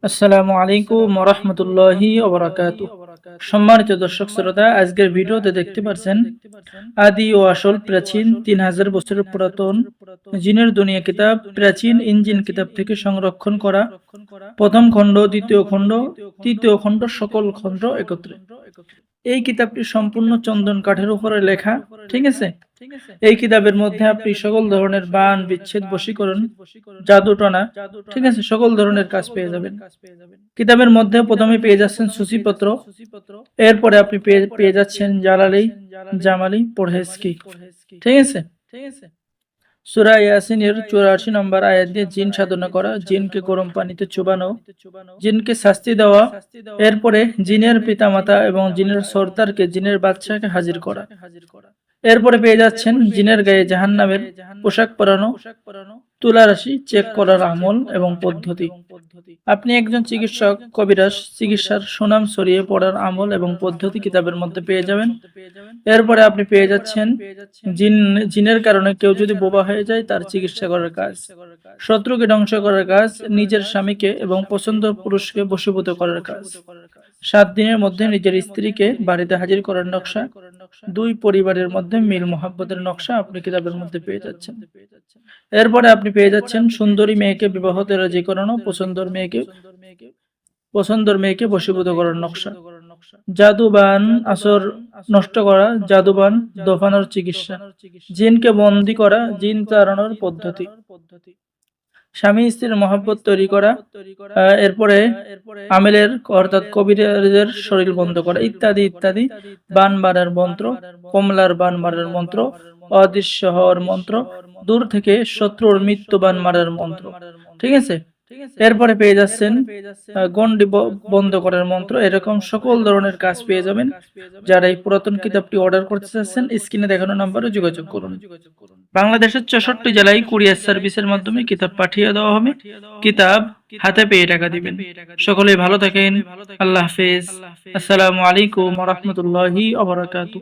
আসসালামু আলাইকুম ওয়া রাহমাতুল্লাহি ওয়া বারাকাতুহু। সম্মানিত দর্শক শ্রোতা, আজকের ভিডিওতে দেখতে পাচ্ছেন আদি ও আসল প্রাচীন ৩০০০ বছরের পুরাতন জিনের দুনিয়া কিতাব প্রাচীন ইঞ্জিন কিতাব থেকে সংরক্ষণ করা প্রথম খণ্ড, দ্বিতীয় খণ্ড, তৃতীয় খণ্ড, সকল খণ্ড একত্রে। এই কিতাবটি সম্পূর্ণ চন্দন কাঠের উপরে লেখা। ঠিক আছে। এই কিতাবের মধ্যে আপনি সকল ধরনের বান, বিচ্ছেদ, বশীকরণ, জাদুটনা, ঠিক আছে, সকল ধরনের কাজ পেয়ে যাবেন। কিতাবের মধ্যে প্রথমে পেয়ে যাচ্ছেন সূচিপত্র, এরপরে আপনি পেয়ে যাচ্ছেন জালালি, জামালি, পরহেজ কি। ঠিক আছে। সূরা ইয়াসিনের ৮৪ নম্বর আয়াত দিয়ে জিন সাধনা করা, জিনকে গরম পানিতে চুবানো, জিনকে শাস্তি দেওয়া, এরপরে জিনের পিতামাতা এবং জিনের সর্দারকে, জিনের বাদশাকে হাজির করা। এরপরে পেয়ে যাচ্ছেন জিনের গায়ে জাহান্নামের পোশাক পরানো, তুলা রাশি চেক করার আমল এবং পদ্ধতি। আপনি একজন চিকিৎসক, কবিরাজ, চিকিৎসার সুনাম ছড়িয়ে পড়ার আমল এবং পদ্ধতি কিতাবের মধ্যে পেয়ে যাবেন। এরপরে আপনি পেয়ে যাচ্ছেন জিনের কারণে কেউ যদি বোবা হয়ে যায় তার চিকিৎসা করার কাজ, শত্রুকে ধ্বংস করার কাজ, নিজের স্বামীকে এবং পছন্দ পুরুষকে বশীভূত করার কাজ, 7 দিনের মধ্যে নিজের স্ত্রীকে বাড়িতে হাজির করার নকশা, 2 পরিবারের মধ্যে মিল মোহাব্বতের নকশা আপনি কিতাবের মধ্যে পেয়ে যাচ্ছেন। এরপরে আপনি পেয়ে যাচ্ছেন সুন্দরী মেয়েকে বিবাহতে রাজি করানো, পছন্দর মেয়েকে বশীভূত করার নকশা, জাদুবান আসর নষ্ট করা, জাদুবান দফানোর চিকিৎসা, জিনকে বন্দী করা, জিন তাড়ানোর পদ্ধতি, স্বামী স্ত্রীর মহব্বত তৈরি করা, এরপরে আমেলের অর্থাৎ কবিরের শরীর বন্ধ করা, ইত্যাদি ইত্যাদি। বান মারার মন্ত্র, কমলার বান মারার মন্ত্র, অদৃশ্য হওয়ার মন্ত্র, দূর থেকে শত্রুর মৃত্যুবান মারার মন্ত্র। ঠিক আছে। এরপরে পেয়ে যাচ্ছেন গণ্ডি বন্ধ করার মন্ত্র। এরকম সকল ধরনের কাজ পেয়ে যাবেন। যারা এই পুরাতন কিতাবটি অর্ডার করতে চাচ্ছেন, স্ক্রিনে দেখানো নম্বরে যোগাযোগ করুন। বাংলাদেশের ৬৪ জেলায় কুরিয়ার সার্ভিসের মাধ্যমে কিতাব পাঠিয়ে দেওয়া হবে। কিতাব হাতে পেয়ে টাকা দিবেন। সকলেই ভালো থাকেন। আল্লাহ হাফেজ। আসসালামু আলাইকুম ওয়া রাহমাতুল্লাহি ওয়া বারাকাতুহু।